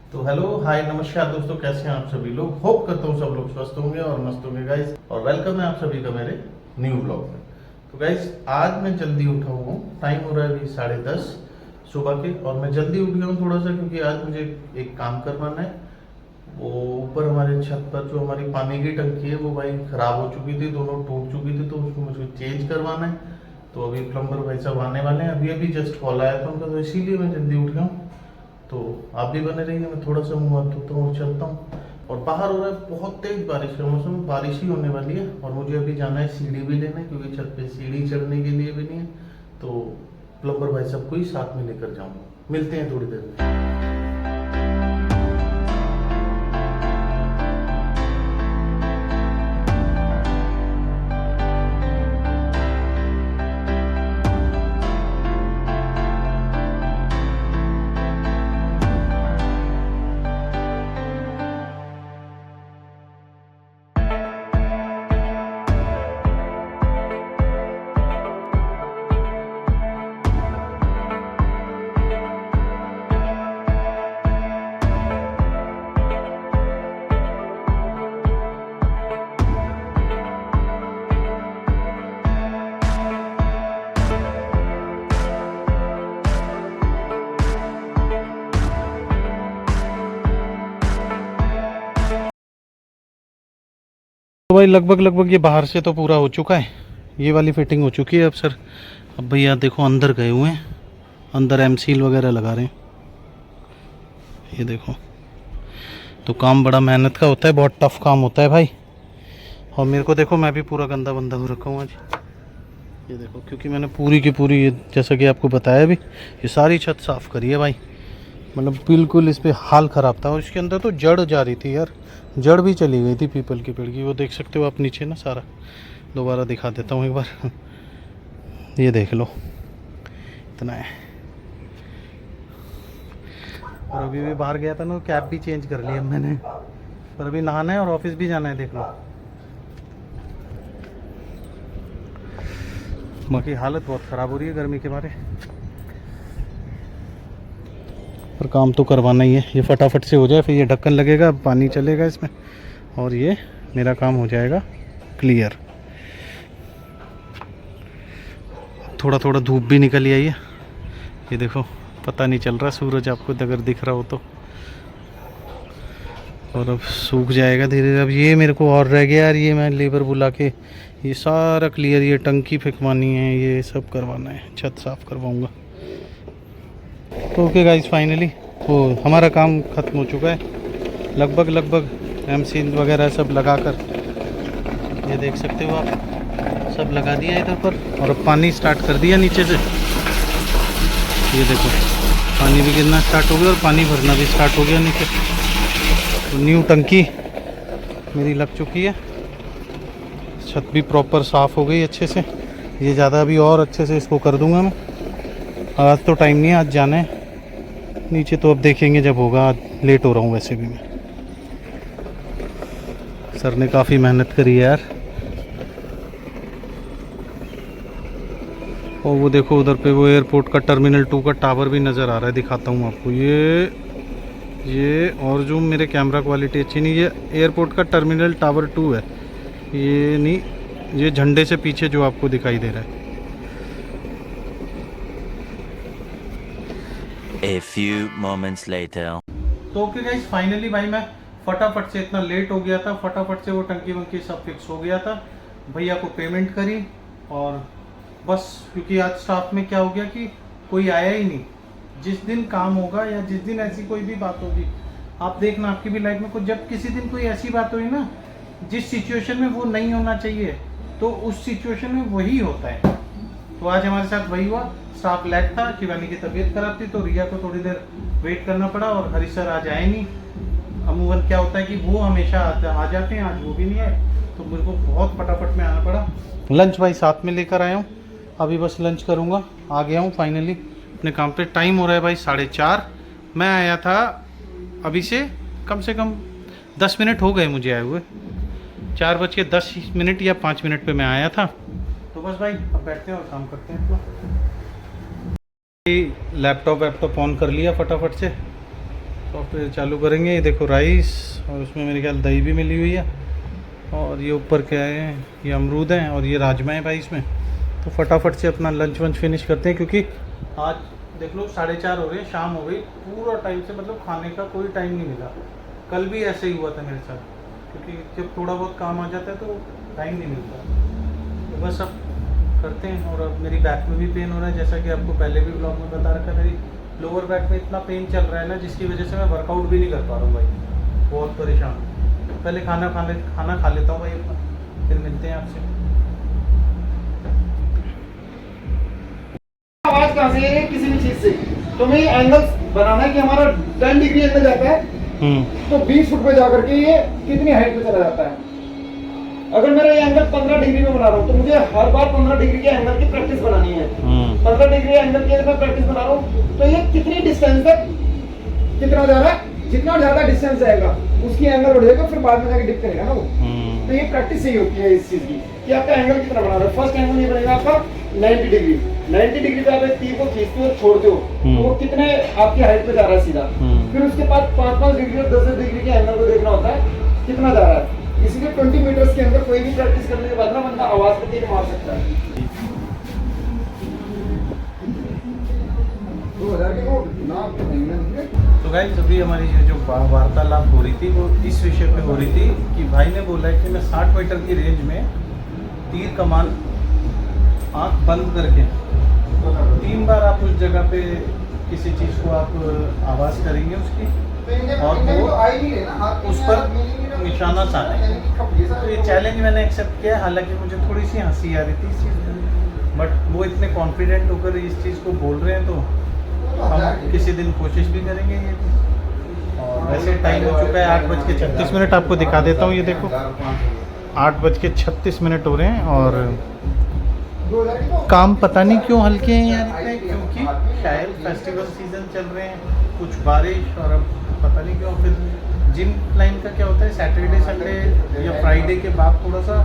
तो hello hi नमस्कार दोस्तों, कैसे हैं आप सभी लोग। होप करता हूँ सब लोग स्वस्थ होंगे और मस्त होंगे गाइस। और वेलकम है आप सभी का मेरे न्यू ब्लॉग में। तो गाइस आज मैं जल्दी उठा हुआ हूँ, टाइम हो रहा है अभी 10:30 सुबह के। और मैं जल्दी उठ गया हूँ थोड़ा सा क्योंकि आज मुझे एक काम करवाना है। वो ऊपर हमारे छत पर जो हमारी पानी की टंकी है वो भाई खराब हो चुकी थी, दोनों टूट चुकी थी, तो उसको मुझे चेंज करवाना है। तो अभी प्लम्बर भाई साहब आने वाले हैं, अभी अभी जस्ट कॉल आया था उनका, तो इसीलिए मैं जल्दी उठ गया हूँ। तो आप भी बने रहिए, मैं थोड़ा सा मुंह हाथ धोता हूँ और चलता हूँ। और बाहर हो रहा है बहुत तेज बारिश का मौसम, बारिश ही होने वाली है। और मुझे अभी जाना है सीढ़ी भी लेने, क्योंकि छत पे सीढ़ी चढ़ने के लिए भी नहीं है। तो प्लम्बर भाई सबको ही साथ में लेकर जाऊँगा। मिलते हैं थोड़ी देर में। तो भाई लगभग लगभग ये बाहर से तो पूरा हो चुका है, ये वाली फिटिंग हो चुकी है अब सर। अब भैया देखो अंदर गए हुए हैं, अंदर एम सील वगैरह लगा रहे हैं, ये देखो। तो काम बड़ा मेहनत का होता है, बहुत टफ काम होता है भाई। और मेरे को देखो, मैं भी पूरा गंदा बंदा हो रखा हूँ आज, ये देखो। क्योंकि मैंने पूरी की पूरी जैसा कि आपको बताया भी, ये सारी छत साफ़ करी है भाई। मतलब बिल्कुल इस पर हाल ख़राब था। और इसके अंदर तो जड़ जा रही थी यार, जड़ भी चली गई थी पीपल के पेड़ की, वो देख सकते हो आप नीचे ना सारा। दोबारा दिखा देता हूँ एक बार, ये देख लो, इतना है। और अभी भी बाहर गया था ना, कैब भी चेंज कर लिया मैंने। पर अभी नहाना है और ऑफिस भी जाना है, देख लो। बाकी हालत बहुत ख़राब हो रही है गर्मी के मारे, पर काम तो करवाना ही है। ये फटाफट से हो जाए, फिर ये ढक्कन लगेगा, पानी चलेगा इसमें, और ये मेरा काम हो जाएगा क्लियर। थोड़ा थोड़ा धूप भी निकल आई है, ये देखो। पता नहीं चल रहा सूरज आपको अगर दिख रहा हो तो। और अब सूख जाएगा धीरे धीरे। अब ये मेरे को और रह गया यार, ये मैं लेबर बुला के ये सारा क्लियर, ये टंकी फेंकवानी है, ये सब करवाना है, छत साफ़ करवाऊँगा। तो ओके गाइस, फाइनली वो हमारा काम ख़त्म हो चुका है लगभग लगभग। एम सील वगैरह सब लगा कर, ये देख सकते हो आप, सब लगा दिया इधर पर। और अब पानी स्टार्ट कर दिया नीचे से, ये देखो पानी भी गिरना स्टार्ट हो गया और पानी भरना भी स्टार्ट हो गया नीचे। तो न्यू टंकी मेरी लग चुकी है, छत भी प्रॉपर साफ़ हो गई अच्छे से। ये ज़्यादा अभी और अच्छे से इसको कर दूंगा मैं। आज तो टाइम नहीं है, आज जाना है नीचे, तो अब देखेंगे जब होगा। आज लेट हो रहा हूँ वैसे भी मैं। सर ने काफ़ी मेहनत करी है यार। और वो देखो उधर पे वो एयरपोर्ट का टर्मिनल 2 का टावर भी नज़र आ रहा है, दिखाता हूँ आपको। ये और जो मेरे कैमरा क्वालिटी अच्छी नहीं, ये एयरपोर्ट का टर्मिनल टावर 2 है, ये नहीं, ये झंडे से पीछे जो आपको दिखाई दे रहा है। A few moments later. तो ओके गाइस, फाइनली भाई मैं फटाफट से, इतना लेट हो गया था, फटाफट से वो टंकी वंकी सब फिक्स हो गया था। भैया को पेमेंट करी और बस। क्योंकि आज स्टाफ में क्या हो गया कि कोई आया ही नहीं। जिस दिन काम होगा या जिस दिन ऐसी कोई भी बात होगी, आप देखना आपकी भी लाइफ में कुछ, जब किसी दिन कोई ऐसी बात हुई ना जिस सिचुएशन में वो नहीं होना चाहिए, तो उस सिचुएशन में वही होता है। तो आज हमारे साथ वही हुआ। स्टाफ लैग था, शिवानी की तबीयत खराब थी, तो रिया को थोड़ी देर वेट करना पड़ा। और हरी सर आज आए नहीं। अमूमन क्या होता है कि वो हमेशा आ जाते हैं, आज वो भी नहीं आए, तो मेरे को बहुत फटाफट में आना पड़ा। लंच भाई साथ में लेकर आया हूँ, अभी बस लंच करूँगा। आ गया हूँ फाइनली अपने काम पे। टाइम हो रहा है भाई 4:30। मैं आया था अभी से कम 10 मिनट हो गए मुझे आए हुए। 4:10 या 5 मिनट पे मैं आया था। तो बस भाई अब बैठते हैं और काम करते हैं अपना। लैपटॉप ऑन कर लिया फटाफट से, सॉफ्टवेयर चालू करेंगे। ये देखो राइस, और उसमें मेरे ख्याल दही भी मिली हुई है, और ये ऊपर क्या है, ये अमरूद हैं, और ये राजमा है भाई इसमें। तो फटाफट से अपना लंच वंच फिनिश करते हैं, क्योंकि आज देख लो 4:30 हो रहे हैं, शाम हो गई, पूरा टाइम से मतलब खाने का कोई टाइम नहीं मिला। कल भी ऐसे ही हुआ था मेरे साथ, क्योंकि जब थोड़ा बहुत काम आ जाता है तो टाइम नहीं मिलता। तो बस अब करते हैं। और अब मेरी बैक में भी पेन हो रहा है, जैसा कि आपको पहले भी ब्लॉग में बता रखा है, मेरी लोअर बैक में इतना पेन चल रहा है ना, जिसकी वजह से मैं वर्कआउट भी नहीं कर पा रहा हूँ भाई, बहुत परेशान हूँ। पहले खाना खा लेता हूँ भाई अपना, फिर मिलते हैं आपसे। आवाज कहाँ से है किसी भी चीज से? तो हमें एंगल बनाना है कि हमारा 10 डिग्री एंगल जाता है, तो 20 फुट पे जाकर के ये कितनी हाइट पे चला जाता है। अगर मेरा ये एंगल 15 डिग्री में बना रहा हूँ, तो मुझे हर बार 15 डिग्री के एंगल की प्रैक्टिस बनानी है। 15 डिग्री एंगल की मैं प्रैक्टिस बना रहा हूँ, तो ये कितनी डिस्टेंस तक कितना जा रहा है, जितना ज्यादा डिस्टेंस जाएगा उसकी एंगल बढ़ जाएगा, फिर बाद में जाके डिप करेगा ना वो। तो ये प्रैक्टिस सही होती है इस चीज की, कि आपका एंगल कितना बना रहा है। फर्स्ट एंगल ये बनेगा आपका 90 डिग्री। 90 डिग्री पे आप एक तीर को खींचते हो और छोड़ते हो, तो वो कितने आपकी हाइट पे जा रहा है सीधा। फिर उसके बाद 5-5 डिग्री और 10 डिग्री के एंगल को देखना होता है कितना जा रहा है। इसीलिए 20 मीटर्स के अंदर कोई भी प्रैक्टिस करने के बाद ना बंदा आवाज पे तीर मार सकता है। 2000 के नोट ना तो गाइस, अभी हमारी जो वार्तालाप हो रही थी वो इस विषय पे हो रही थी कि भाई ने बोला है कि मैं 60 मीटर की रेंज में तीर कमान आंख बंद करके 3 बार आप उस जगह पे किसी चीज़ को आप आवाज़ करेंगे उसकी, और वो उस पर निशाना साधेंगे। तो ये चैलेंज मैंने एक्सेप्ट किया, हालांकि मुझे थोड़ी सी हंसी आ रही थी इस चीज़ में, बट वो इतने कॉन्फिडेंट होकर इस चीज़ को बोल रहे हैं, तो हम किसी दिन कोशिश भी करेंगे ये। और वैसे टाइम हो चुका है 8:36। आपको दिखा देता हूँ, ये देखो 8:36 हो रहे हैं, और काम पता नहीं क्यों हल्के हैं यार इतने, क्योंकि शायद फेस्टिवल सीजन चल रहे हैं, कुछ बारिश, और अब पता नहीं क्यों। फिर जिम लाइन का क्या होता है, सैटरडे संडे या फ्राइडे के बाद थोड़ा सा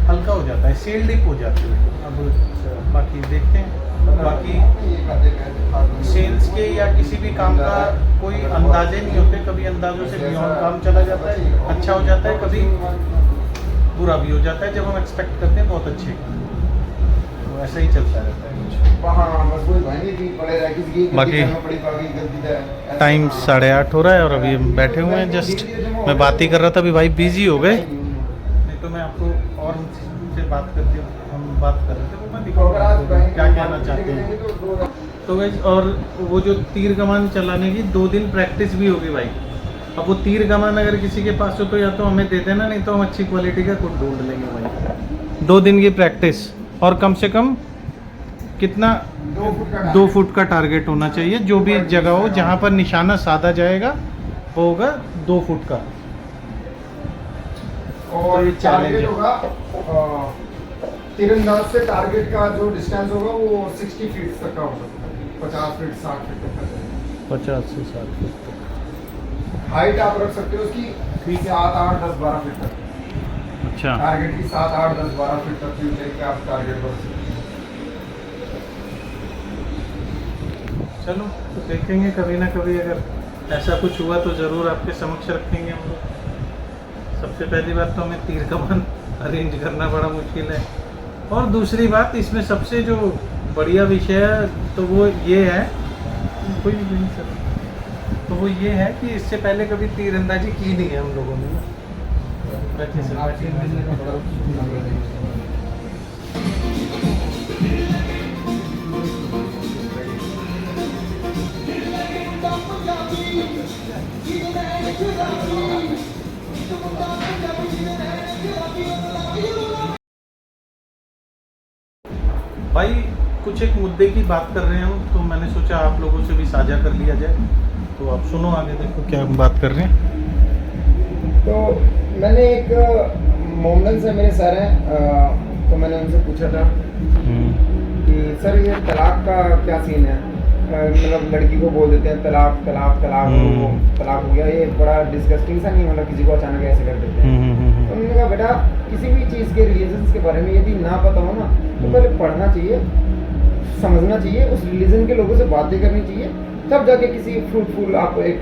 हल्का हो जाता है, सेल डिप हो जाती है। अब बाकी देखते हैं। बाकी सेल्स के या किसी भी काम का कोई अंदाजे नहीं होते, कभी अंदाजों से बियॉन्ड काम चला जाता है, अच्छा हो जाता है, कभी बुरा भी हो जाता है। जब हम एक्सपेक्ट करते हैं बहुत अच्छे, तो ऐसा ही चलता रहता है। बाकी टाइम 8:30 हो रहा है, और अभी हम बैठे हुए हैं, जस्ट मैं बात ही कर रहा था, अभी भाई बिजी हो गए, नहीं तो मैं आपको और उनसे बात करते हम बात कर रहे थे, वो मैं दिखाऊंगा क्या कहना चाहते हैं। तो गाइस, और वो जो तीर कमान चलाने की 2 दिन प्रैक्टिस भी होगी भाई। अब वो तीर कमान अगर किसी के पास हो तो या तो हमें दे देना, नहीं तो हम अच्छी क्वालिटी का खुद ढूंढ लेंगे भाई। 2 दिन की प्रैक्टिस, और कम से कम कितना 2 फुट का टारगेट होना चाहिए। जो भी जगह हो जहाँ पर निशाना साधा जाएगा वो होगा 2 फुट का। और ये टारगेट होगा तीरंदाज से टारगेट का जो डिस्टेंस होगा वो 60 फीट तक का हो सकता है, 50 फीट 60 फीट तक का। 50 से 60 फीट तक हाइट आप रख सकते हो उसकी 7, 8, 10, 12 फीट तक। अच्छा, टारगेट की 7, 8, 10, 12 फीट तक की लेके आप टारगेट रख सकते हो। चलो तो देखेंगे, कभी ना कभी अगर ऐसा कुछ हुआ तो ज़रूर आपके समक्ष रखेंगे हम लोग। सबसे पहली बात तो हमें तीर कमान अरेंज करना बड़ा मुश्किल है, और दूसरी बात इसमें सबसे जो बढ़िया विषय है तो वो ये है, कोई नहीं सर, तो वो ये है कि इससे पहले कभी तीरंदाजी की नहीं है हम लोगों ने ना। भाई कुछ एक मुद्दे की बात कर रहे हैं हम, तो मैंने सोचा आप लोगों से भी साझा कर लिया जाए, तो आप सुनो आगे, देखो क्या हम बात कर रहे हैं। तो मैंने एक मोमडन से मेरे सर हैं, तो मैंने उनसे पूछा था कि सर ये तलाक का क्या सीन है। मतलब लड़की को बोल देते हैं तलाक तलाक तलाक, वो तलाक हो गया, ये बड़ा डिस्गस्टिंग सा नहीं, मतलब किसी को अचानक ऐसे कर देते हैं। तो उन्होंने कहा बेटा किसी भी चीज़ के रिलीजन्स के बारे में यदि ना पता हो ना, तो पहले पढ़ना चाहिए, समझना चाहिए, उस रिलीजन के लोगों से बातें करनी चाहिए, तब जाके किसी फ्रूटफुल आप एक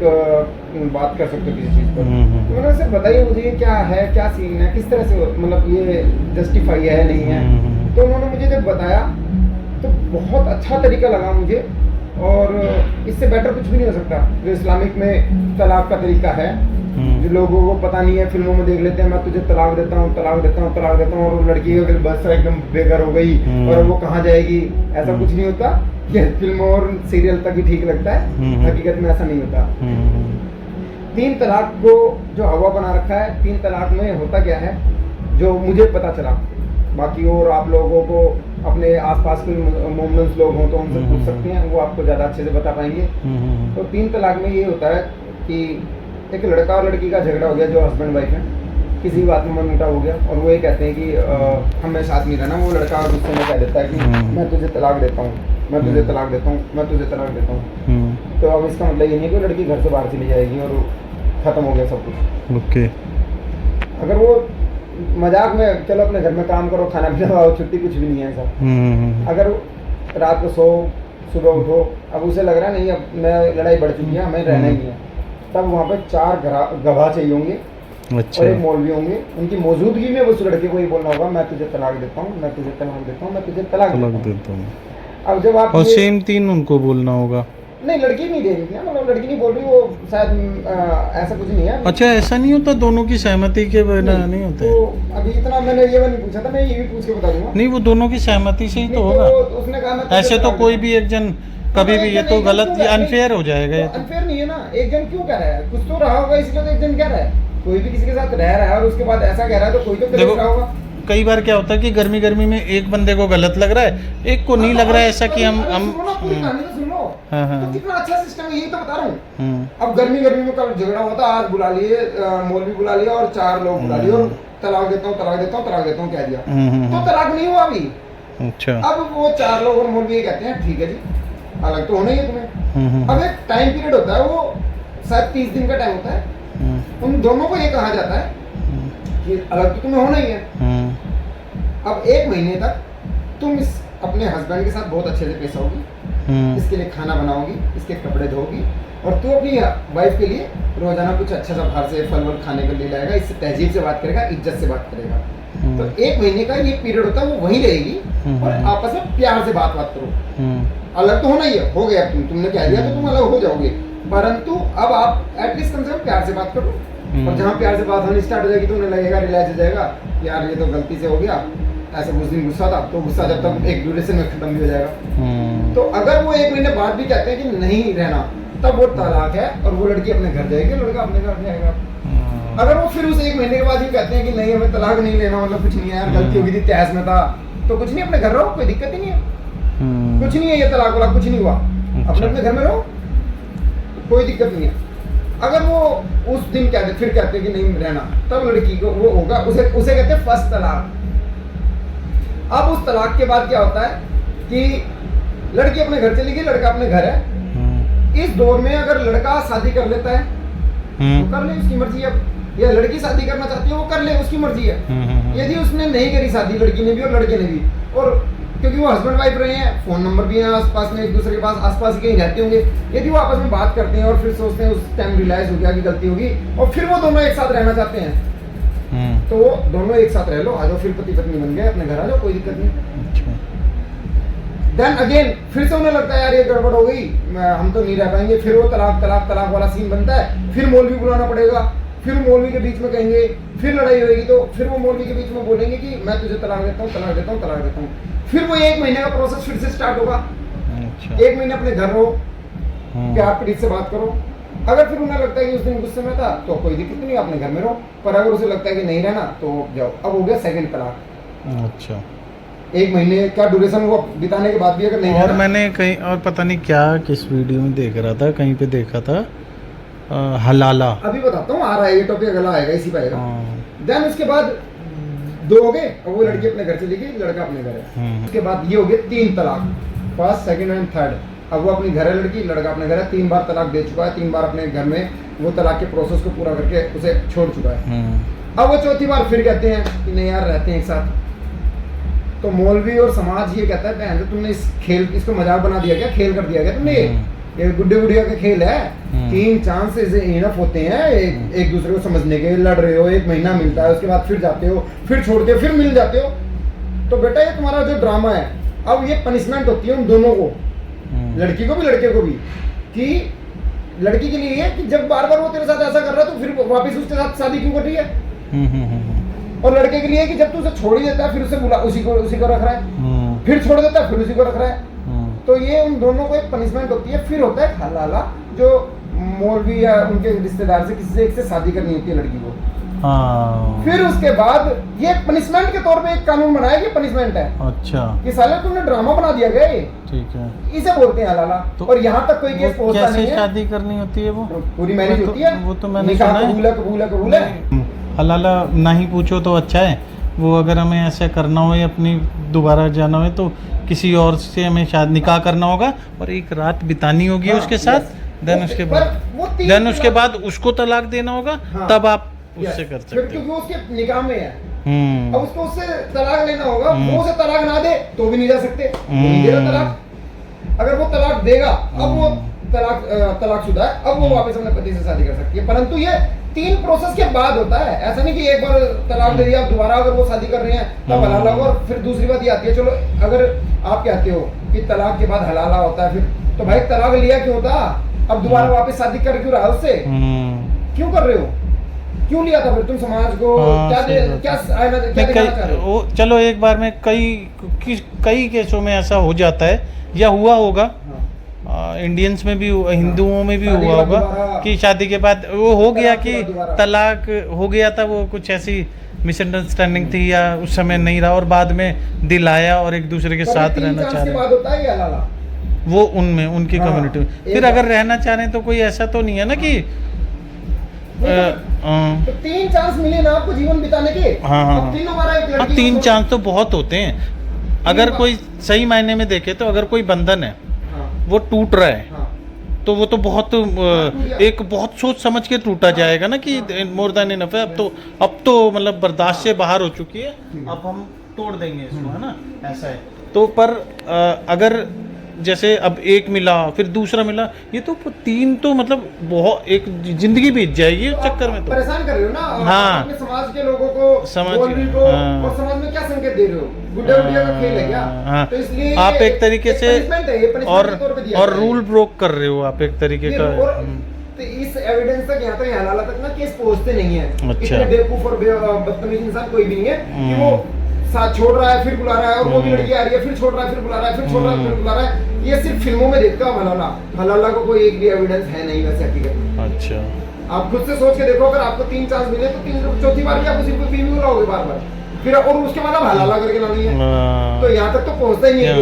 बात कर सकते हो किसी चीज़ पर। तो मैंने सर बताइए मुझे ये क्या है, क्या सीन है, किस तरह से मतलब ये जस्टिफाई है नहीं है। तो उन्होंने मुझे जब बताया तो बहुत अच्छा तरीका लगा मुझे, और इससे बेटर कुछ भी नहीं हो सकता। जो इस्लामिक में तलाक का तरीका है, जो लोगों को पता नहीं है, फिल्मों में देख लेते हैं मैं तुझे तलाक देता हूँ, तलाक देता हूँ, तलाक देता हूँ, और वो लड़की अगर बस एकदम बेघर हो गई और वो कहाँ जाएगी, ऐसा कुछ नहीं होता। ये फिल्मों और सीरियल तक ही ठीक लगता है, हकीकत में ऐसा नहीं होता। 3 तलाक को जो हवा बना रखा है, 3 तलाक में होता क्या है जो मुझे पता चला, बाकी और आप लोगों को अपने आसपास के मोमेंट्स लोग हों तो उनसे पूछ सकते हैं, वो आपको ज़्यादा अच्छे से बता पाएंगे। तो 3 तलाक में ये होता है कि एक लड़का और लड़की का झगड़ा हो गया, जो हस्बैंड वाइफ है, किसी बात में मनमुटाव हो गया, और वो ये कहते हैं कि हमें साथ नहीं रहना। वो लड़का गुस्से में कह देता है कि मैं तुझे तलाक देता हूँ, मैं तुझे तलाक देता हूँ, मैं तुझे तलाक देता हूँ। तो अब इसका मतलब ये नहीं है कि लड़की घर से बाहर चली जाएगी और ख़त्म हो गया सब कुछ। ओके। अगर वो मजाक में चलो अपने घर में काम करो, खाना पीना खाओ, छुट्टी, कुछ भी नहीं है ऐसा। अगर रात को सो, सुबह उठो, अब उसे लग रहा है नहीं अब मैं लड़ाई बढ़ चुकी है, हमें रहना ही है, तब वहाँ पे 4 गवाह चाहिए होंगे। अच्छा। और एक मौलवी होंगे, उनकी मौजूदगी में उस लड़के को ही बोलना होगा मैं तुझे तलाक देता हूँ, मैं तुझे तलाक देता हूँ, मैं तुझे तलाक देता हूँ। अब जब आप और सेम 3 उनको बोलना होगा। नहीं, लड़की नहीं दे रही थी, मतलब लड़की नहीं बोल रही, वो शायद ऐसा कुछ नहीं है। अच्छा, ऐसा नहीं होता दोनों की सहमति के बिना नहीं होता है? तो अभी इतना मैंने ये नहीं पूछा था, मैं ये भी पूछ के बता दूंगा। नहीं, वो दोनों की सहमति से ही तो होगा। उसने कहा ऐसे तो कोई भी एक जन कभी भी, ये तो गलत, ये अनफेयर हो जाएगा। ये तो अनफेयर नहीं है ना, एक जन क्यों कह रहा है, कुछ तो रहा होगा इसलिए तो एक जन कह रहा है। कोई भी किसी के साथ रह रहा है और उसके बाद ऐसा कह रहा है तो कोई तो देखो, रहा होगा। कई बार क्या होता है कि गर्मी में एक बंदे को गलत लग रहा है, एक को नहीं लग रहा है, ऐसा कि हम हाँ, हाँ। तो कितना अच्छा सिस्टम है, यही तो बता रहा हूँ। अब गर्मी में कल झगड़ा होता, आज बुला लिए, मौलवी बुला लिया और 4 लोग बुला लिए और तलाक देता हूँ, तलाक देता हूँ, तलाक देता हूँ कह दिया, तो तलाक नहीं हुआ अभी। अच्छा। अब वो 4 लोग और मौलवी ये कहते हैं ठीक है जी, अलग तो होना ही है तुम्हें। अब एक टाइम पीरियड होता है, वो शायद 30 दिन का टाइम होता है। उन दोनों को ये कहा जाता है कि अलग तो तुम्हें होना ही है। अब 1 महीने तक तुम इस अपने हस्बैंड के साथ बहुत अच्छे से पेश आओगी, इसके लिए खाना बनाओगी, इसके कपड़े धोगी, और तू अपनी वाइफ के लिए रोजाना कुछ अच्छा सा बाहर से फल वल खाने को ले लाएगा, इससे तहजीब से बात करेगा, इज्जत से बात करेगा। तो 1 महीने का ये पीरियड होता है, वो वहीं रहेगी और आपस में प्यार से बात करो। अलग तो होना ही है, हो गया, तुमने कह दिया तो तुम अलग हो जाओगे, परंतु अब आप एटलीस्ट कम से कम प्यार से बात करो। और जहाँ प्यार से बात होनी स्टार्ट हो जाएगी तो उन्हें लगेगा, रियलाइज हो जाएगा यार ये तो गलती से हो गया, ऐसे उस दिन गुस्सा था, तो गुस्सा जब तक एक ड्यूरेशन में खत्म भी हो जाएगा। तो अगर वो 1 महीने बाद भी कहते हैं कि नहीं रहना, तब वो तलाक है और वो लड़की अपने घर जाएगी, लड़का अपने घर जाएगा। अगर वो फिर उस 1 महीने के बाद ही कहते हैं कि नहीं हमें तलाक नहीं लेना, मतलब कुछ नहीं है यार, गलती होगी थी, तहस में था, तो कुछ नहीं, अपने घर रहो, कोई दिक्कत ही नहीं है, कुछ नहीं है, ये तलाक वाला कुछ नहीं हुआ, अपने अपने घर में रहो, कोई दिक्कत नहीं है। अगर वो उस दिन कहते फिर कहते कि नहीं रहना, तब लड़की को वो होगा, उसे कहते हैं फर्स्ट तलाक। अब उस तलाक के बाद क्या होता है कि लड़की अपने घर चली गई, लड़का अपने घर है। इस दौर में अगर लड़का शादी कर लेता है तो कर ले, उसकी मर्जी है, या लड़की शादी करना चाहती है वो कर ले, उसकी मर्जी है। यदि उसने नहीं करी शादी, लड़की ने भी और लड़के ने भी, और क्योंकि वो हस्बैंड वाइफ रहे हैं, फोन नंबर भी है आसपास में, एक दूसरे के पास आसपास ही कहीं रहते होंगे, यदि वो आपस में बात करते हैं और फिर सोचते हैं उस टाइम रियलाइज हो गया कि गलती होगी और फिर वो दोनों एक साथ रहना चाहते हैं, तो वो दोनों एक साथ रह लो, आ जाओ, फिर पति पत्नी बन गए, अपने घर आ जाओ, कोई दिक्कत नहीं। देन अगेन फिर से उन्हें लगता है यार ये गड़बड़ हो गई, हम तो नहीं रह पाएंगे, फिर वो तलाक वाला सीन बनता है, फिर मौलवी बुलाना पड़ेगा, फिर मौलवी के बीच में कहेंगे, फिर लड़ाई होगी, तो फिर वो मौलवी के बीच में बोलेंगे कि मैं तुझे तलाक देता हूँ, तलाक देता हूँ, तलाक देता हूँ। फिर वो 1 महीने का प्रोसेस फिर से स्टार्ट होगा। 1 महीने अपने घर रहो, प्यार प्रीत से बात करो। अगर फिर उन्हें लगता है कि उस दिन गुस्से में था तो कोई दिक्कत नहीं, अपने घर में रहो, पर अगर उसे लगता है कि नहीं रहना तो जाओ। अब हो गया सेकंड तलाक। अच्छा, 1 महीने का ड्यूरेशन वो बिताने के बाद भी अगर नहीं और रहना, मैंने कहीं और पता नहीं क्या किस वीडियो में देख रहा था, कहीं पे देखा था हलाला। अभी बताता हूँ, आ रहा है ये टॉपिक, अगला आएगा, इसी पे आएगा। देन उसके बाद 2 हो गए, और वो लड़की अपने घर चली गई, लड़का अपने घर है। उसके बाद ये हो गए 3 तलाक, फर्स्ट, सेकंड एंड थर्ड। अब वो अपनी घर है लड़की, लड़का अपने घर है, 3 बार तलाक दे चुका है, 3 बार अपने घर में वो तलाक के प्रोसेस को पूरा करके उसे छोड़ चुका है। अब वो 4थी बार फिर कहते हैं कि नहीं यार रहते हैं एक साथ, तो मौलवी और समाज ये कहता है बहन तुमने इस खेल, इसको मजाक बना दिया क्या, खेल कर दिया क्या तुमने ये, ये गुड्डे गुड़िया का खेल है। 3 चांसेस इनफ होते हैं एक दूसरे को समझने के। लड़ रहे हो, 1 महीना मिलता है, उसके बाद फिर जाते हो, फिर छोड़ते हो, फिर मिल जाते हो। तो बेटा ये तुम्हारा जो ड्रामा है, अब ये पनिशमेंट होती है उन दोनों को, लड़की को भी लड़के को भी, कि लड़की के लिए कि जब बार बार वो तेरे साथ ऐसा कर रहा है तो फिर वापस उसके साथ शादी क्यों कर रही है। और लड़के के लिए कि जब तू उसे छोड़ ही देता है फिर उसे बुला उसी को रख रहा है, फिर छोड़ देता है फिर उसी को रख रहा है। तो ये उन दोनों को एक पनिशमेंट होती है। फिर होता है हलाला, जो मौलवी या उनके रिश्तेदार से किसी से एक से शादी करनी होती है लड़की को। हाँ। फिर उसके बाद ये पनिशमेंट के तौर पे एक कानून बनाया कि पनिशमेंट है। अच्छा, कि साले तुमने ड्रामा बना दिया गया ये, ठीक है। इसे बोलते हैं हलाला। तो और यहाँ तक कोई केस पहुंचता कैसे नहीं है। शादी करनी होती है वो? पूरी मैरिज होती है, वो तो मैंने निकाह सुना है। कबूल है। हलाला नहीं पूछो तो अच्छा है। वो अगर हमें ऐसा करना हो या अपनी दोबारा जाना हो तो किसी और से हमें शायद निकाह करना होगा और एक रात बितानी होगी हाँ, उसके साथ। देन उसके बाद उसको तलाक देना होगा। हाँ, तब आप उससे कर सकते हो, क्योंकि वो उसके निकाह में है। अब उसको उससे तलाक लेना होगा। वो उसे तलाक ना दे तो भी नहीं जा सकते, नहीं दे रहा तलाक। अगर वो तलाक देगा, अब वो तलाकशुदा है, अब वो वापस अपने पति से शादी कर सकती है। परंतु ये 3 प्रोसेस के बाद होता है। ऐसा नहीं कि एक बार तलाक दे दिया, अब दोबारा अगर वो शादी कर रहे हैं तब हलाला हो। और फिर दूसरी बात ये आती है, चलो अगर आप कहते हो कि तलाक के बाद हलाला होता है, फिर तो भाई तलाक लिया क्यों होता, अब दोबारा वापस शादी कर क्यों रहा है उससे, क्यों कर रहे हो, क्यों लिया था फिर तुम समाज को? क्या दिखाना चाह रहे हो? चलो एक बार में कई केसों में ऐसा हो जाता है या हुआ होगा। इंडियंस में भी, हिंदुओं में भी हुआ होगा कि शादी के बाद वो हो गया कि तलाक हो गया था, वो कुछ ऐसी मिसअंडरस्टैंडिंग थी या उस समय नहीं रहा और बाद में दिल आया और एक दूसरे के साथ रहना चाह रहे हैं, वो उनमें उनकी कम्युनिटी में। फिर अगर रहना चाह रहे हैं तो कोई ऐसा तो नहीं है ना कि तो 3 चांस मिले ना आपको जीवन बिताने के। हाँ, तीनों बार एक लड़की 3 चांस तो बहुत होते हैं। अगर कोई सही मायने में देखे तो अगर कोई बंधन है वो टूट रहा है तो वो तो बहुत एक बहुत सोच समझ के टूटा जाएगा ना कि मोर देन इनफ है, अब तो मतलब बर्दाश्त से बाहर हो चुकी है, अब हम तोड़ देंगे इसको, है ना, ऐसा है। तो पर अगर जैसे अब एक मिला फिर दूसरा मिला, ये तो 3 तो मतलब बहुत एक जिंदगी बीत जाएगी उस चक्कर में। तो परेशान कर रहे हो ना। हाँ, अपने समाज के लोगों को, समाज को, हाँ, और समाज में क्या संकेत दे रहे हो? गुड्डा गुड़िया का खेल है क्या? हाँ, तो इसलिए आप एक तरीके से और रूल ब्रोक कर रहे हो आप एक तरीके का। तो इस एविडेंस तक यहाँ तक हलाला तक ना केस पहुंचते नहीं है। अच्छा। इतने बेवकूफ और बदतमीज इंसान कोई भी नहीं है कि वो साथ छोड़ रहा है फिर बुला रहा है, और वो भी लड़की आ रही है फिर छोड़ रहा है फिर बुला रहा है, फिर छोड़ रहा है फिर बुला रहा है। ये सिर्फ फिल्मों में देखता हूँ हलाला को कोई एक भी एविडेंस है नहीं वैसे हकीकत। अच्छा, आप खुद से सोच के देखो, अगर आपको 3 चांस मिले तो चौथी बार भी आप उसी को बीवी बुलाओगे बार बार, फिर और उसके बाद आप हलाला करके लानी है। तो यहाँ तक तो पहुँचता ही नहीं है।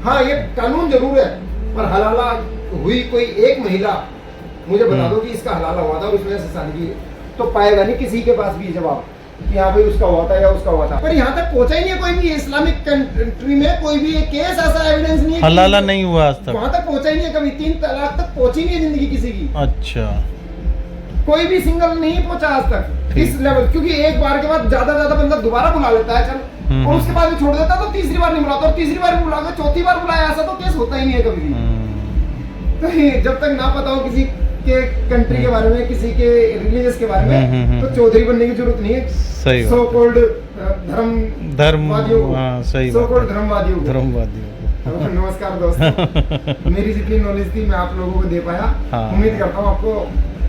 हाँ, ये कानून जरूर है, पर हलाला हुई कोई एक महिला मुझे बता दो कि इसका हलाला हुआ था और उसने ऐसे शादी की, तो पाएगा नहीं किसी के पास भी जवाब कि हाँ भाई उसका हुआ था या उसका हुआ था। पर यहाँ तक पहुंचा ही नहीं है कोई भी इस्लामिक कंट्री में, कोई भी एक केस ऐसा एविडेंस नहीं है, हलाला नहीं हुआ आज तक, वहाँ तक पहुंचा ही नहीं है कभी। 3 तलाक तक पहुंची नहीं है जिंदगी किसी की। अच्छा, कोई भी सिंगल नहीं पहुंचा आज तक इस लेवल, क्योंकि एक बार के बाद ज्यादा बंदा दोबारा बुला लेता है चल, और उसके बाद भी छोड़ देता, तो तीसरी बार नहीं बुलाता, और तीसरी बार भी बुला, चौथी बार बुलाया, ऐसा तो केस होता ही नहीं है कभी भी। तो जब तक ना पता हो किसी के कंट्री के बारे में, किसी के रिलीजियस के बारे में, तो चौधरी बनने की जरूरत नहीं है। सही सो कॉल्ड धर्मवादियों, हाँ सही सो कॉल्ड धर्मवादियों। नमस्कार दोस्तों, मेरी जितनी नॉलेज थी मैं आप लोगों को दे पाया। हाँ। उम्मीद करता हूँ आपको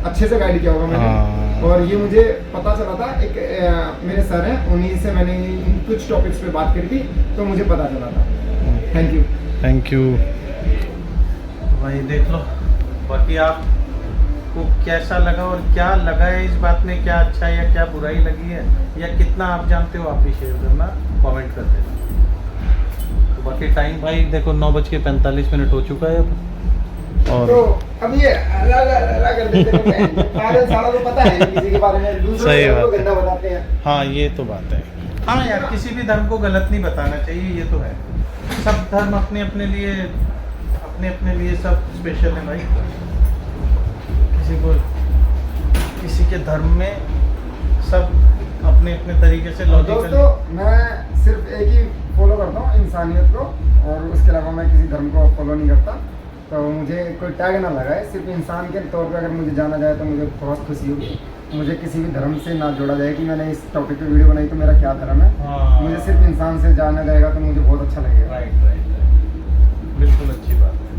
अच्छे से गाइड किया होगा मैंने। हाँ। और ये मुझे पता चला था, एक मेरे सर हैं, उन्हीं से मैंने कुछ टॉपिक्स पे बात करी थी, तो मुझे पता चला था। Thank you. Thank you. वही देख लो, बाकी आपको कैसा लगा और क्या लगा है इस बात में, क्या अच्छा या क्या बुराई लगी है, या कितना आप जानते हो, आप भी शेयर करना, कमेंट कर देना। तो बाकी टाइम भाई देखो 9:45 हो चुका है अब, और तो अब ये अला कर देते हैं, पागल साला को पता है किसी के बारे में, दूसरों को गंदा बताते हैं। हाँ, ये तो बात है। हाँ यार, किसी भी धर्म को गलत नहीं बताना चाहिए, ये तो है। सब धर्म अपने अपने लिए सब स्पेशल है भाई। किसी के धर्म में सब अपने अपने तरीके से लॉजिकल। दोस्तों, मैं सिर्फ एक ही फॉलो करता हूँ, इंसानियत को, और उसके अलावा मैं किसी धर्म को फॉलो नहीं करता। तो मुझे कोई टैग ना लगाए, सिर्फ इंसान के तौर पे अगर मुझे जाना जाए तो मुझे बहुत खुशी होगी। मुझे किसी भी धर्म से ना जोड़ा जाए कि मैंने इस टॉपिक पे वीडियो बनाई तो मेरा क्या धर्म है। हाँ। मुझे सिर्फ इंसान से जाना जाएगा तो मुझे बहुत अच्छा लगेगा। राइट, बिल्कुल अच्छी बात है,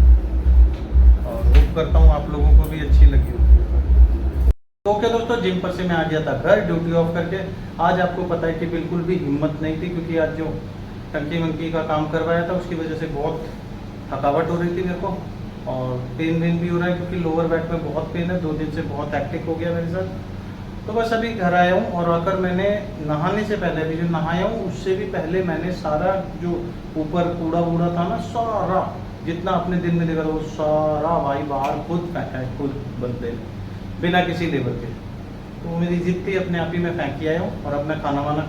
और होप करता हूँ आप लोगों को भी अच्छी लगी होगी। तो ओके दोस्तों, जिम पर से मैं आ गया था घर ड्यूटी ऑफ करके। आज आपको पता है कि बिल्कुल भी हिम्मत नहीं थी, क्योंकि आज जो टंकी वंकी का काम करवाया था उसकी वजह से बहुत थकावट हो रही थी मेरे को, और पेन वेन भी हो रहा है, क्योंकि लोअर बैक में बहुत पेन है। 2 दिन से बहुत एक्टिव हो गया मेरे साथ। तो बस अभी घर आया हूँ, और आकर मैंने नहाने से पहले, अभी जो नहाया हूँ उससे भी पहले मैंने सारा जो ऊपर कूड़ा वूड़ा था ना, सारा जितना अपने दिन में देखा था वो सारा भाई बाहर खुद फेंका है, खुद बंदे ने, बिना किसी लेबर के। तो मेरी जिद थी, अपने आप ही मैं फेंक के आया हूँ, और अब मैं खाना वाना